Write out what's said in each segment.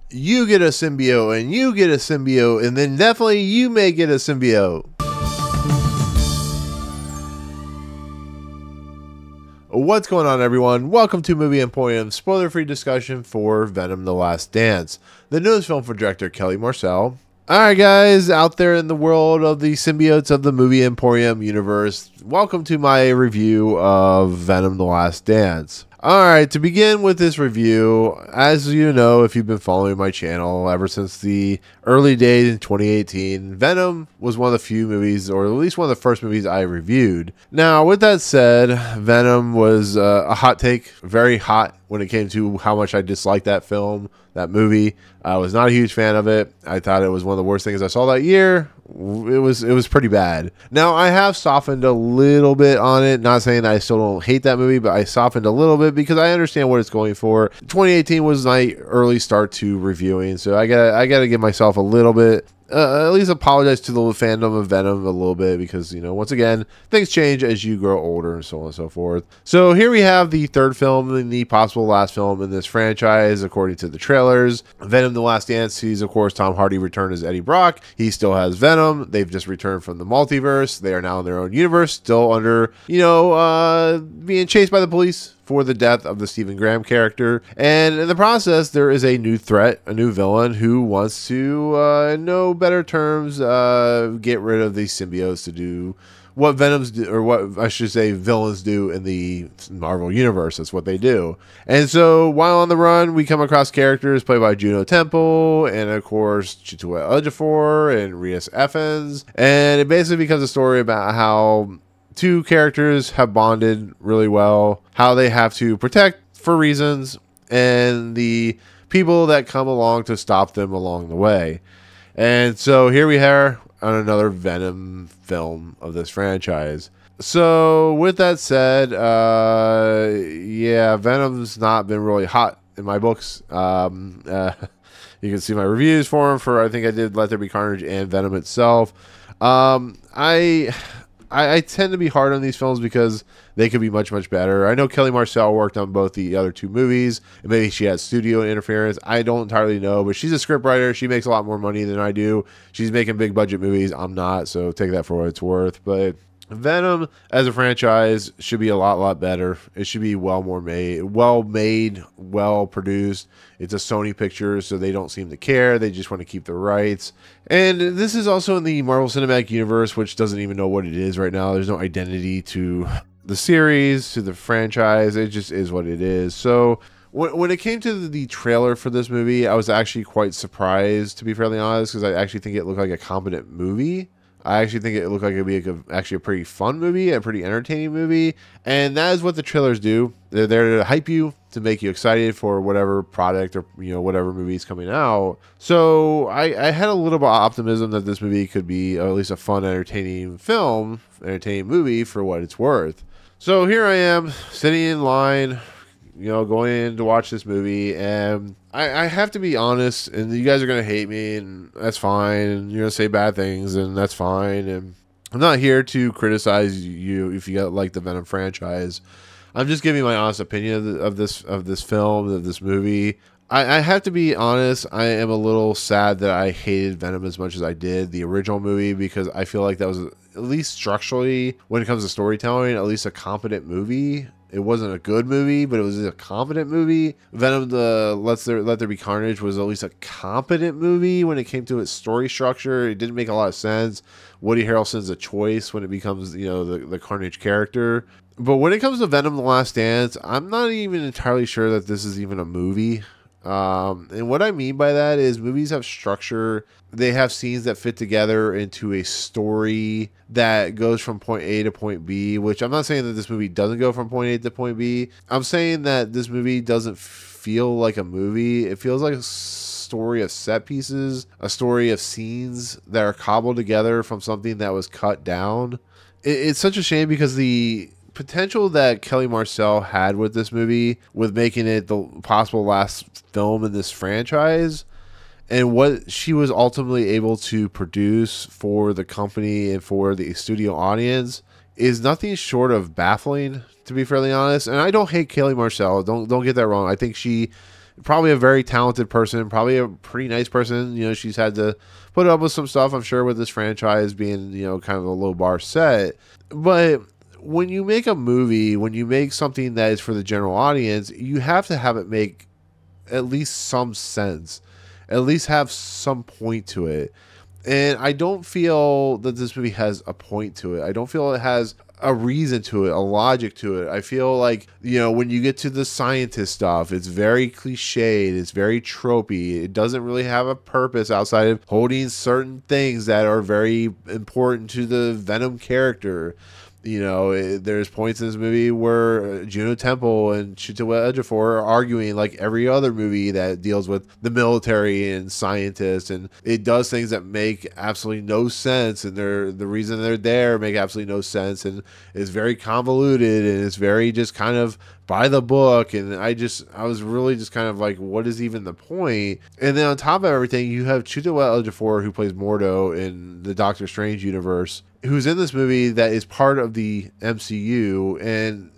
you get a symbiote, and you get a symbiote, and then definitely you may get a symbiote. What's going on, everyone? Welcome to Movie Emporium, spoiler-free discussion for Venom: The Last Dance, the newest film from director Kelly Marcel. Alright guys, out there in the world of the symbiotes of the Movie Emporium universe, welcome to my review of Venom: The Last Dance. Alright, to begin with this review, as you know, if you've been following my channel ever since the early days in 2018, Venom was one of the few movies, or at least one of the first movies I reviewed. Now, with that said, Venom was a hot take, very hot when it came to how much I disliked that film, that movie. I was not a huge fan of it. I thought it was one of the worst things I saw that year. It was pretty bad. Now, I have softened a little bit on it. Not saying I still don't hate that movie, but I softened a little bit because I understand what it's going for. 2018 was my early start to reviewing, so I gotta give myself a little bit, at least apologize to the fandom of Venom a little bit, because, you know, once again, things change as you grow older and so on and so forth. So here we have the third film and the possible last film in this franchise, according to the trailers. Venom: The Last Dance sees, of course, Tom Hardy return as Eddie Brock. He still has Venom. They've just returned from the multiverse. They are now in their own universe, still under, you know, being chased by the police for the death of the Stephen Graham character. And in the process, there is a new threat, a new villain who wants to, in no better terms, get rid of these symbiotes to do what Venoms do, or what I should say villains do in the Marvel universe. That's what they do. And so while on the run, we come across characters played by Juno Temple, and of course Chiwetel Ejiofor and Rhys Ifans. And it basically becomes a story about how two characters have bonded really well, how they have to protect for reasons, and the people that come along to stop them along the way. And so here we are on another Venom film of this franchise. So with that said, yeah, Venom's not been really hot in my books. You can see my reviews for him for, I think I did Let There Be Carnage and Venom itself. I tend to be hard on these films because they could be much, much better. I know Kelly Marcel worked on both the other two movies, and maybe she had studio interference. I don't entirely know, but she's a scriptwriter. She makes a lot more money than I do. She's making big budget movies. I'm not, so take that for what it's worth. But Venom as a franchise should be a lot better. It should be well made, well produced. It's a Sony picture, so they don't seem to care. They just want to keep the rights. And this is also in the Marvel Cinematic Universe, which doesn't even know what it is right now. There's no identity to the series, to the franchise. It just is what it is. So when it came to the trailer for this movie, I was actually quite surprised, to be fairly honest, because I actually think it looked like a competent movie. I actually think it looked like it'd be actually a pretty fun movie, a pretty entertaining movie, and that is what the trailers do. They're there to hype you, to make you excited for whatever product or, you know, whatever movie is coming out. So I had a little bit of optimism that this movie could be at least a fun, entertaining film, entertaining movie for what it's worth. So here I am, sitting in line, you know, going in to watch this movie, and I have to be honest, and you guys are going to hate me, and that's fine, and you're going to say bad things, and that's fine, and I'm not here to criticize you if you like the Venom franchise. I'm just giving my honest opinion of this film, of this movie. I have to be honest, I am a little sad that I hated Venom as much as I did, the original movie, because I feel like that was, at least structurally, when it comes to storytelling, at least a competent movie. It wasn't a good movie, but it was a competent movie. Venom: Let There Be Carnage was at least a competent movie when it came to its story structure. It didn't make a lot of sense. Woody Harrelson's a choice when it becomes, you know, the Carnage character. But when it comes to Venom: The Last Dance, I'm not even entirely sure that this is even a movie. And what I mean by that is movies have structure. They have scenes that fit together into a story that goes from point A to point B, which I'm not saying that this movie doesn't go from point A to point B. I'm saying that this movie doesn't feel like a movie. It feels like a story of set pieces, a story of scenes that are cobbled together from something that was cut down. It's such a shame because the potential that Kelly Marcel had with this movie, with making it the possible last film in this franchise, and what she was ultimately able to produce for the company and for the studio audience, is nothing short of baffling, to be fairly honest. And I don't hate Kelly Marcel. Don't get that wrong. I think she probably a very talented person, probably a pretty nice person. You know, she's had to put up with some stuff, I'm sure, with this franchise being, you know, kind of a low bar set. But when you make a movie, when you make something that is for the general audience, you have to have it make at least some sense, at least have some point to it. And I don't feel that this movie has a point to it. I don't feel it has a reason to it, a logic to it. I feel like, you know, when you get to the scientist stuff, it's very cliched, it's very tropey. It doesn't really have a purpose outside of holding certain things that are very important to the Venom character. You know, there's points in this movie where Juno Temple and Chiwetel Ejiofor are arguing like every other movie that deals with the military and scientists, and it does things that make absolutely no sense, and the reason they're there make absolutely no sense, and it's very convoluted, and it's very just kind of by the book. And I was really just kind of like, what is even the point? And then on top of everything, you have Chiwetel Ejiofor, who plays Mordo in the Doctor Strange universe, who's in this movie that is part of the MCU. And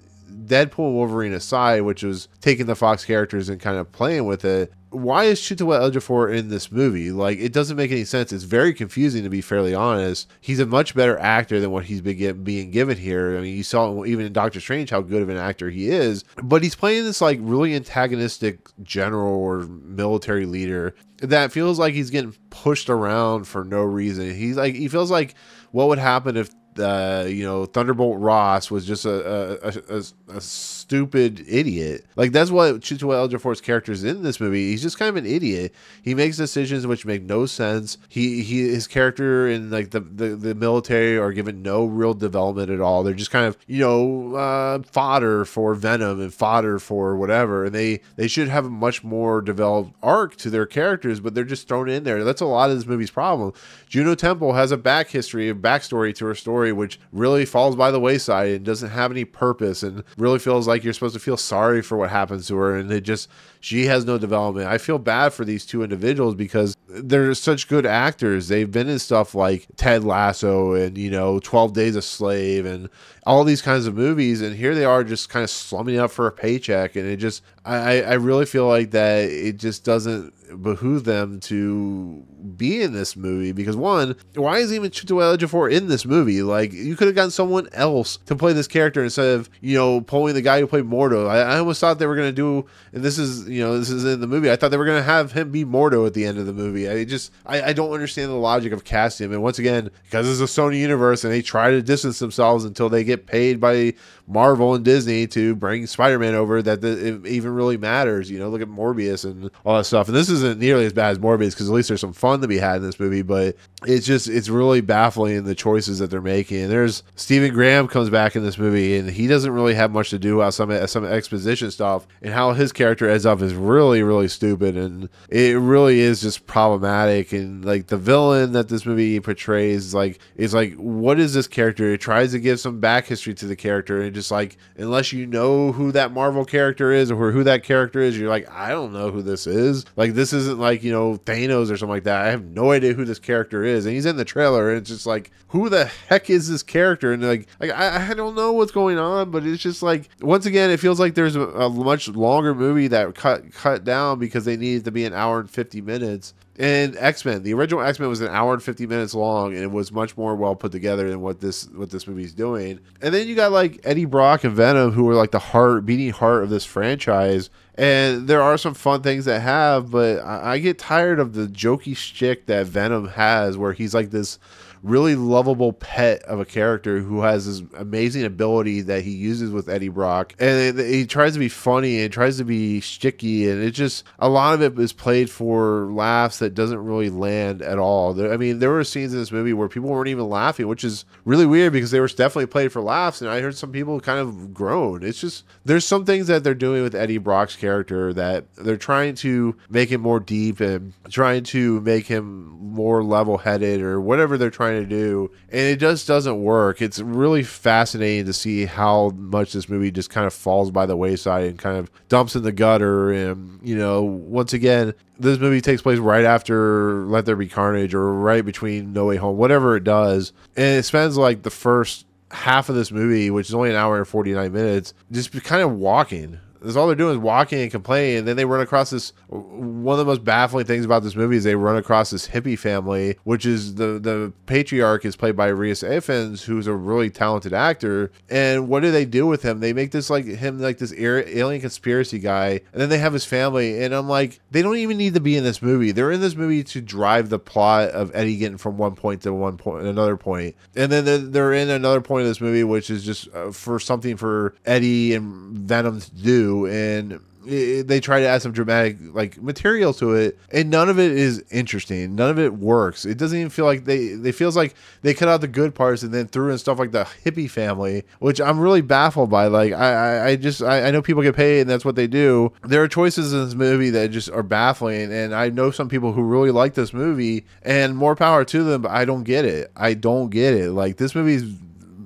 Deadpool and Wolverine aside, which was taking the Fox characters and kind of playing with it, why is Chiwetel Ejiofor in this movie? Like, it doesn't make any sense. It's very confusing, to be fairly honest. He's a much better actor than what he's being given here. I mean, you saw even in Doctor Strange how good of an actor he is, but he's playing this like really antagonistic general or military leader that feels like he's getting pushed around for no reason. He feels like what would happen if you know, Thunderbolt Ross was just a stupid idiot. Like, that's what Chiwetel Ejiofor's character is in this movie. He's just kind of an idiot. He makes decisions which make no sense. His character in like the military are given no real development at all. They're just kind of, you know, fodder for Venom and fodder for whatever. And they should have a much more developed arc to their characters, but they're just thrown in there. That's a lot of this movie's problem. Juno Temple has a backstory to her story, which really falls by the wayside and doesn't have any purpose, and really feels like you're supposed to feel sorry for what happens to her, and she has no development. I feel bad for these two individuals because they're such good actors. They've been in stuff like Ted Lasso and, you know, 12 Days a Slave and all these kinds of movies, and here they are just kind of slumming up for a paycheck, and it just, I really feel like that it just doesn't behoove them to be in this movie, because one, why is even Chiwetel Ejiofor in this movie? Like, you could have gotten someone else to play this character instead of, you know, pulling the guy who played Mordo. I almost thought they were going to do, and this is in the movie, I thought they were going to have him be Mordo at the end of the movie. I don't understand the logic of casting him. And once again, because it's a Sony universe and they try to distance themselves until they get paid by Marvel and Disney to bring Spider-Man over, that it even really matters. You know, look at Morbius and all that stuff. And this isn't nearly as bad as Morbius, because at least there's some fun to be had in this movie, but it's really baffling, the choices that they're making. And there's Stephen Graham comes back in this movie, and he doesn't really have much to do with some exposition stuff, and how his character ends up is really, really stupid, and it really is just problematic. And like, the villain that this movie portrays is like what is this character? It tries to give some back history to the character, and just like, unless you know who that Marvel character is or who that character is, you're like, I don't know who this is. Like, this isn't like, you know, Thanos or something like that. I have no idea who this character is, and he's in the trailer, and it's just like, who the heck is this character? And like I don't know what's going on, but it's just like, once again, it feels like there's a much longer movie that cut down because they needed to be an hour and 50 minutes. And X-Men, the original X-Men was an hour and 50 minutes long, and it was much more well put together than what this movie's doing. And then you got like Eddie Brock and Venom, who are like the beating heart of this franchise. And there are some fun things that have, but I get tired of the jokey shtick that Venom has, where he's like this really lovable pet of a character who has this amazing ability that he uses with Eddie Brock, and he tries to be funny and tries to be shticky, and it just, a lot of it is played for laughs that doesn't really land at all. I mean, there were scenes in this movie where people weren't even laughing, which is really weird because they were definitely played for laughs, and I heard some people kind of groan. It's just, there's some things that they're doing with Eddie Brock's character that they're trying to make him more deep and trying to make him more level-headed or whatever they're trying to do, and it just doesn't work. It's really fascinating to see how much this movie just kind of falls by the wayside and kind of dumps in the gutter. And, you know, once again, this movie takes place right after Let There Be Carnage, or right between No Way Home, whatever it does, and it spends like the first half of this movie, which is only an hour and 49 minutes, just kind of walking. That's all they're doing is walking and complaining. And then they run across this. One of the most baffling things about this movie is they run across this hippie family, which is the patriarch is played by Rhys Ifans, who's a really talented actor. And what do they do with him? They make this like him like this alien conspiracy guy, and then they have his family. And I'm like, they don't even need to be in this movie. They're in this movie to drive the plot of Eddie getting from one point to another point. And then they're in another point of this movie, which is just for something for Eddie and Venom to do. And they try to add some dramatic like material to it, and none of it is interesting. None of it works. It doesn't even feel like they feels like they cut out the good parts and then threw in stuff like the hippie family, which I'm really baffled by. Like I know people get paid and that's what they do. There are choices in this movie that just are baffling, and I know some people who really like this movie, and more power to them, but I don't get it. Like, this movie's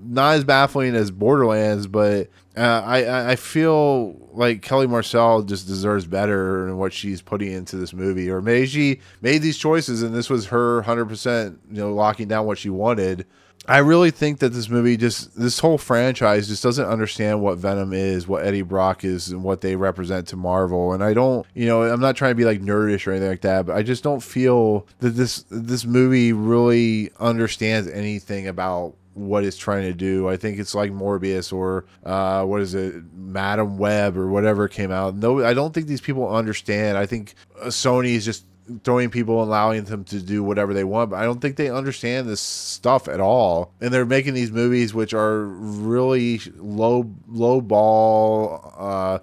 not as baffling as Borderlands, but I feel like Kelly Marcel just deserves better than what she's putting into this movie. Or maybe she made these choices and this was her 100%, locking down what she wanted. I really think that this movie this whole franchise just doesn't understand what Venom is, what Eddie Brock is, and what they represent to Marvel. And I don't, I'm not trying to be like nerdish or anything like that, but I just don't feel that this movie really understands anything about what it's trying to do. I think it's like Morbius or what is it, Madam Web or whatever came out. No, I don't think these people understand. I think Sony is just throwing people and allowing them to do whatever they want, but I don't think they understand this stuff at all. And they're making these movies which are really low bar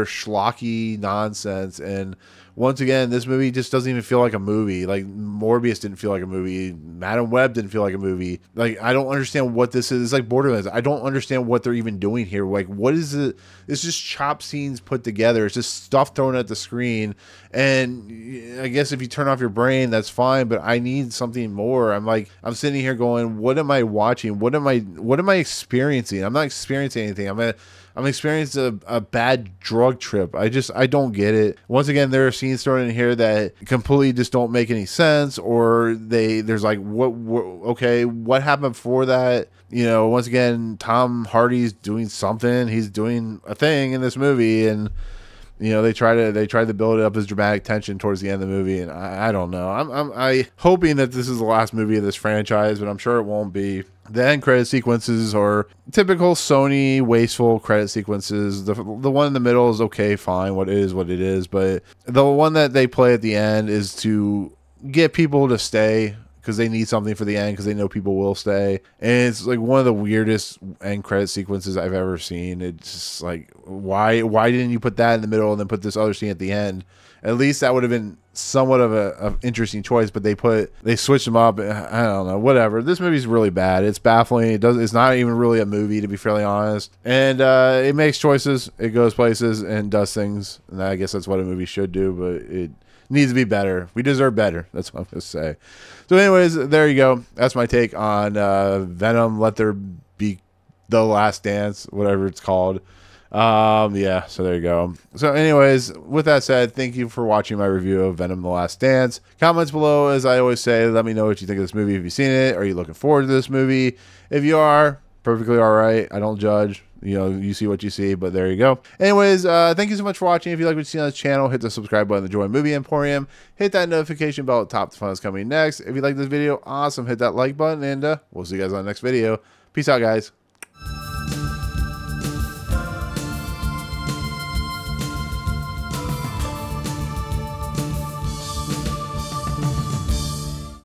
schlocky nonsense. And once again, this movie just doesn't even feel like a movie. Like, Morbius didn't feel like a movie. Madam Web didn't feel like a movie. Like, I don't understand what this is. It's like Borderlands. I don't understand what they're even doing here. Like, what is it? It's just chop scenes put together. It's just stuff thrown at the screen. And I guess if you turn off your brain, that's fine. But I need something more. I'm sitting here going, what am I watching? What am I experiencing? I'm not experiencing anything. I'm experiencing a bad drug trip. I don't get it. Once again, there are scenes thrown in here that completely just don't make any sense, or there's like, what happened before that? Once again, Tom Hardy's doing something. He's doing a thing in this movie, and they try to build it up as dramatic tension towards the end of the movie, and I don't know. I'm hoping that this is the last movie of this franchise, but I'm sure it won't be. The end credit sequences are typical Sony wasteful credit sequences. The one in the middle is okay, fine, what it is, but the one that they play at the end is to get people to stay because they need something for the end, because they know people will stay. And it's like one of the weirdest end credit sequences I've ever seen. It's just like, why didn't you put that in the middle and then put this other scene at the end? At least that would have been somewhat of an interesting choice, but they switched them up. I don't know, whatever. This movie's really bad. It's baffling. It's not even really a movie, to be fairly honest. And it makes choices, it goes places, and does things. And I guess that's what a movie should do, but it needs to be better. We deserve better. That's what I'm going to say. So anyways, there you go. That's my take on Venom, Let There Be The Last Dance, whatever it's called. Yeah, so there you go. So anyways, with that said, thank you for watching my review of Venom: The Last Dance. Comments below, as I always say, let me know what you think of this movie. If you've seen it, are you looking forward to this movie? If you are, perfectly all right. I don't judge. You see what you see, but there you go. Anyways, thank you so much for watching. If you like what you see on this channel, hit the subscribe button to join Movie Emporium. Hit that notification bell at the top. The fun is coming next. If you like this video, awesome. Hit that like button, and we'll see you guys on the next video. Peace out, guys.